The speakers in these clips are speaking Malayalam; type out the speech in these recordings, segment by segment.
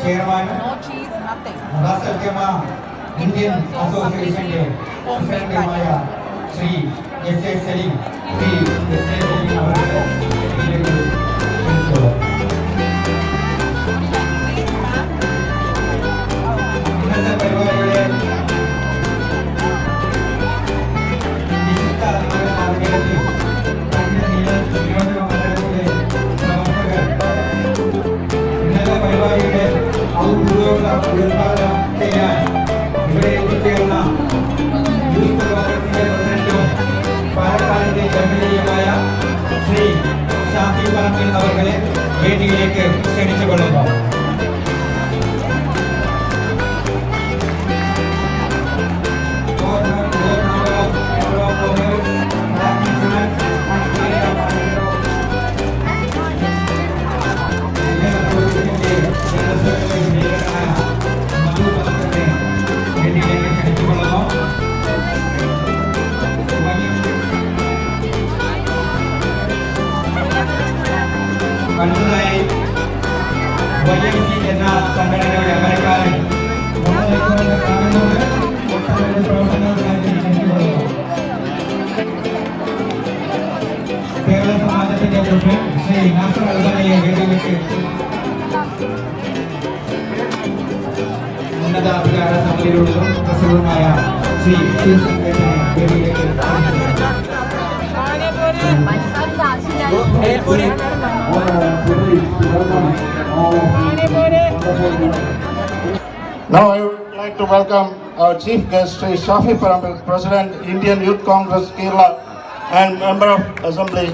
Chairman No cheese, nothing. Ras Al Khaimah Indian അസോസിയേഷന്റെ പ്രസിഡന്റുമായ ശ്രീ എസ്.എ. സലീം അവരുടെ ഇന്നത്തെ പരിപാടിയുടെ ഇന്നത്തെ പരിപാടിയുടെ ഔദ്യോഗിക ഉദ്ഘാടനം ചെയ്യാൻ ഇവിടെ എത്തിച്ചേർന്ന യൂത്ത് കോൺഗ്രസിന്റെ പ്രസിഡന്റും പാലക്കാടിന്റെ എംഎൽഎയുമായ ശ്രീ ഷാഫി പറമ്പിൽ അവരെ വേദിയിലേക്ക് ക്ഷണിച്ചുകൊള്ളുന്നു. അടുത്തതായി YMC എന്ന സംഘടനയുടെ അമരക്കാരൻ കേരള സമാജത്തിന്റെ പ്രസിഡന്റ് ശ്രീ നാസർ അൽബാനിയെ വേദിയിലേക്ക് ഉന്നതാധികാര സമിതിയിലുള്ളതും പ്രസിഡന്റുമായ ശ്രീ വേദിയിലേക്ക് Now I would like to welcome our chief guest, Sri Shafi Parambil, President, Indian Youth Congress, Kerala, and Member of Assembly.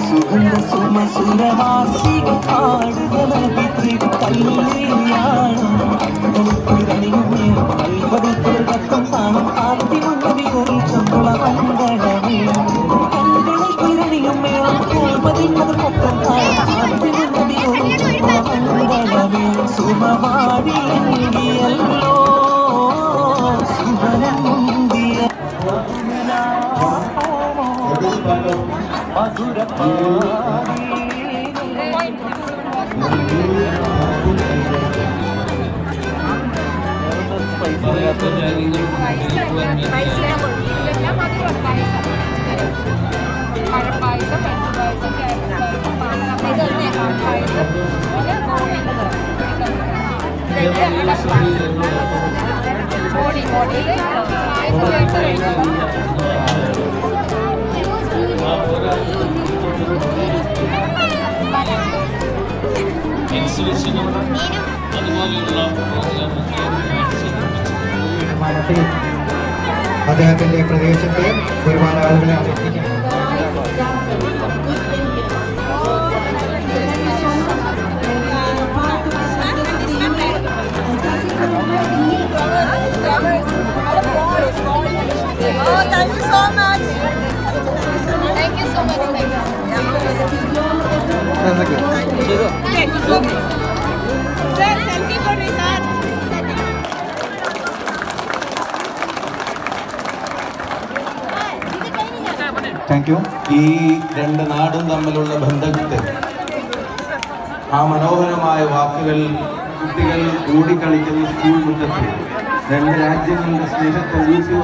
സുഗന്ധ സുമ സുരവാസികൾ പാടുകളി കല്യാണം കൽപ്പതിക്കും കാണും കാത്തിമുള്ളവി ഒരു ചുള്ള മംഗളമേ കണ്ണുകളിൽ കിരണിയും മേളം കേൾപ്പതിന്നത് മൊത്തം കാത്തിമുള്ളവി ഒരു ചുള്ള മംഗളമേ സുമവാടിയല്ലോ സുവനമുന്തിയ അദ്ദേഹത്തിന്റെ പ്രദേശത്ത് ഒരുപാട് ആളുകളെ Thank you so much. Thank you so much. Sir, selfie for me, sir. Thank you. ഈ രണ്ട് നാടും തമ്മിലുള്ള ബന്ധത്തെ ആ മനോഹരമായ വാക്കുകൾ കുട്ടികൾ ഓടിക്കളിക്കുന്ന സ്കൂൾ മുറ്റത്ത് രണ്ട് രാജ്യങ്ങളുടെ സ്നേഹത്തെ ഊട്ടി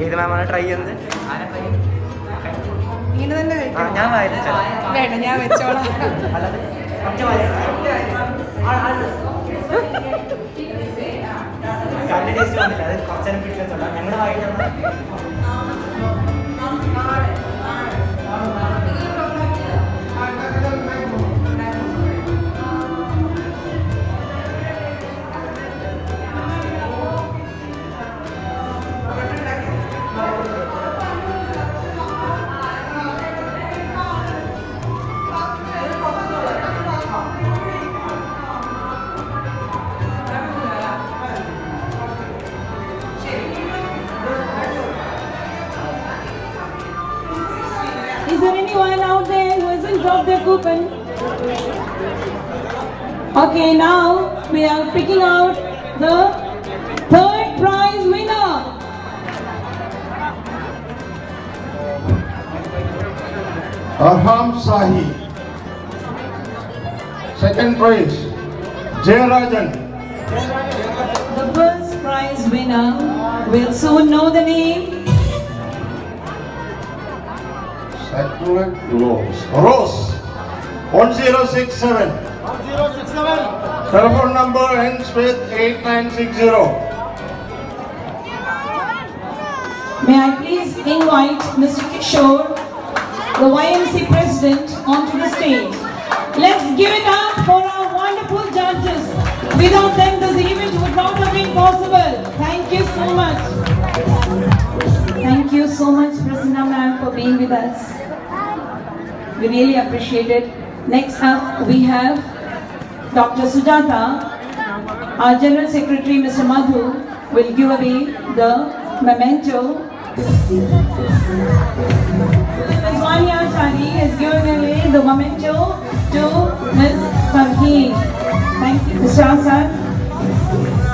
ഏത് മാമാണ് ട്രൈ ചെയ്യുന്നത്? ഇങ്ങനെ തന്നെ ഞാൻ വായിച്ചു. വേണ്ട, ഞാൻ വെച്ചോളാം. ടേസ്റ്റ് വന്നില്ല, അത് കുറച്ചേരം പിടിച്ചോളാം. ഞങ്ങളുടെ വായിച്ചാൽ Is there anyone out there who hasn't dropped their coupon? Okay, now we are picking out the third prize winner. Arham Sahi. Second prize, Jayarajan. The first prize winner will soon know the name. Rose 1067. Telephone number ends with 8960. May I please invite Mr. Kishore, the YMC president, onto the stage. Let's give it up for our wonderful judges. Without them, this event would not have been possible. Thank you so much. Thank you so much, Prasanna ma'am, for being with us. We really appreciate it. Next up, we have Dr. Sujata. Our General Secretary, Mr. Madhu, will give away the memento. Ms. Vanya Chari is giving away the memento to Ms. Farheen. Thank you. Mr. Asad,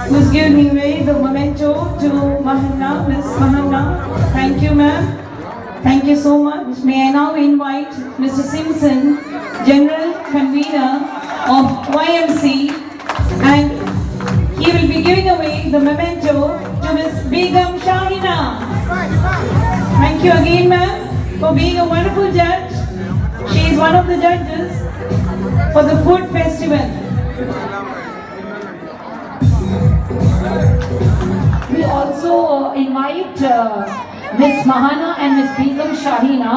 who is giving away the memento to Mahanna, Ms. Mahanna. Thank you, ma'am. Thank you so much. May I now invite Mr. Simpson, General Convener of YMC, and he will be giving away the memento to Ms. Begum Shahina. Thank you again, ma'am, for being a wonderful judge. She is one of the judges for the food festival. We also invite Ms. Mahana and Ms. Begum Shahina.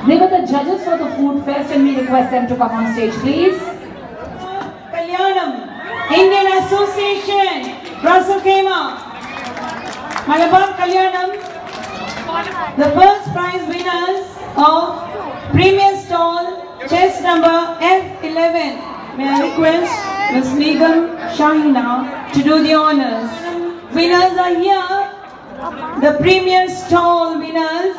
They were the judges for the food fest and we request them to come on stage, please. Kalyanam, Indian Association, Rasakema, Malabar Kalyanam, the first prize winners of Premier Stall, chest number F11. May I request Ms. Begum Shahina to do the honors. Winners are here. The Premier Stall winners.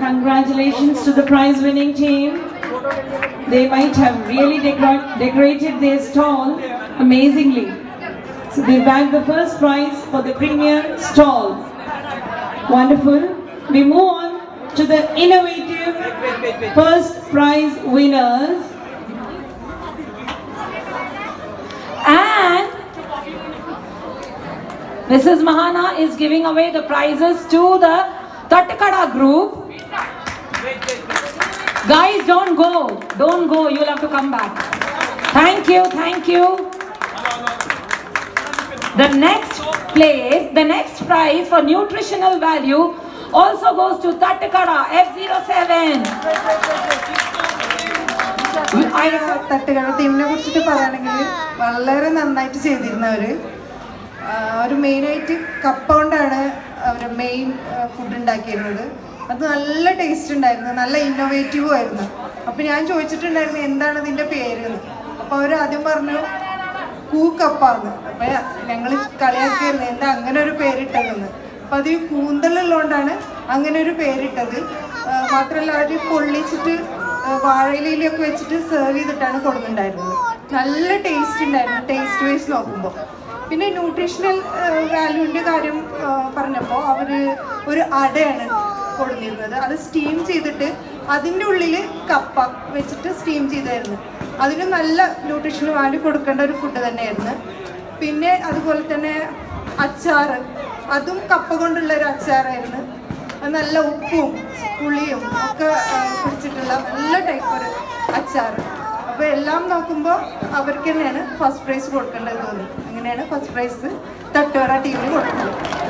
Congratulations to the prize winning team. They might have really decorated their stall amazingly. So they bagged the first prize for the Premier Stall. Wonderful. We move on to the innovative first prize winners. And Mrs. Mahana is giving away the prizes to the Tattakada group. Guys, don't go. Don't go. You'll have to come back. Thank you. Thank you. The next place, the next prize for nutritional value also goes to Tattakada F07. തട്ടുകട ടീമിനെ കുറിച്ചിട്ട് പറയുകയാണെങ്കിൽ വളരെ നന്നായിട്ട് ചെയ്തിരുന്നവർ ഒരു മെയിനായിട്ട് കപ്പ കൊണ്ടാണ് അവർ മെയിൻ ഫുഡ് ഉണ്ടാക്കിയിരുന്നത്. അത് നല്ല ടേസ്റ്റ് ഉണ്ടായിരുന്നു, നല്ല ഇന്നോവേറ്റീവും ആയിരുന്നു. അപ്പോൾ ഞാൻ ചോദിച്ചിട്ടുണ്ടായിരുന്നു എന്താണ് ഇതിൻ്റെ പേരെന്ന്. അപ്പോൾ അവർ ആദ്യം പറഞ്ഞു കൂക്കപ്പാന്ന്. അപ്പോൾ ഞങ്ങൾ കളിയാക്കിയിരുന്നു എന്താ അങ്ങനെ ഒരു പേരിട്ടതെന്ന്. അപ്പോൾ അത് ഈ കൂന്തലുള്ളതുകൊണ്ടാണ് അങ്ങനെ ഒരു പേരിട്ടത്. മാത്രമല്ല അവർ പൊള്ളിച്ചിട്ട് വാഴയിലൊക്കെ വെച്ചിട്ട് സെർവ് ചെയ്തിട്ടാണ് കൊടുക്കുന്നുണ്ടായിരുന്നത്. നല്ല ടേസ്റ്റ് ഉണ്ടായിരുന്നു ടേസ്റ്റ് വൈസ് നോക്കുമ്പോൾ. പിന്നെ ന്യൂട്രീഷണൽ വാല്യൂവിൻ്റെ കാര്യം പറഞ്ഞപ്പോൾ അവർ ഒരു അടയാണ് കൊടുത്തിരുന്നത്. അത് സ്റ്റീം ചെയ്തിട്ട് അതിൻ്റെ ഉള്ളിൽ കപ്പ വെച്ചിട്ട് സ്റ്റീം ചെയ്തായിരുന്നു. അതിന് നല്ല ന്യൂട്രീഷൻ വാല്യൂ കൊടുക്കേണ്ട ഒരു ഫുഡ് തന്നെയായിരുന്നു. പിന്നെ അതുപോലെ തന്നെ അച്ചാർ, അതും കപ്പ കൊണ്ടുള്ള ഒരു അച്ചാറായിരുന്നു. അത് നല്ല ഉപ്പും പുളിയും ഒക്കെ പിടിച്ചിട്ടുള്ള നല്ല ടൈപ്പ് ഒരു അച്ചാർ. അപ്പോൾ എല്ലാം നോക്കുമ്പോൾ അവർക്ക് തന്നെയാണ് ഫസ്റ്റ് പ്രൈസ് കൊടുക്കേണ്ടത് തോന്നി. അങ്ങനെയാണ് ഫസ്റ്റ് പ്രൈസ് തട്ടുകട ടീമിന് കൊടുക്കുന്നത്.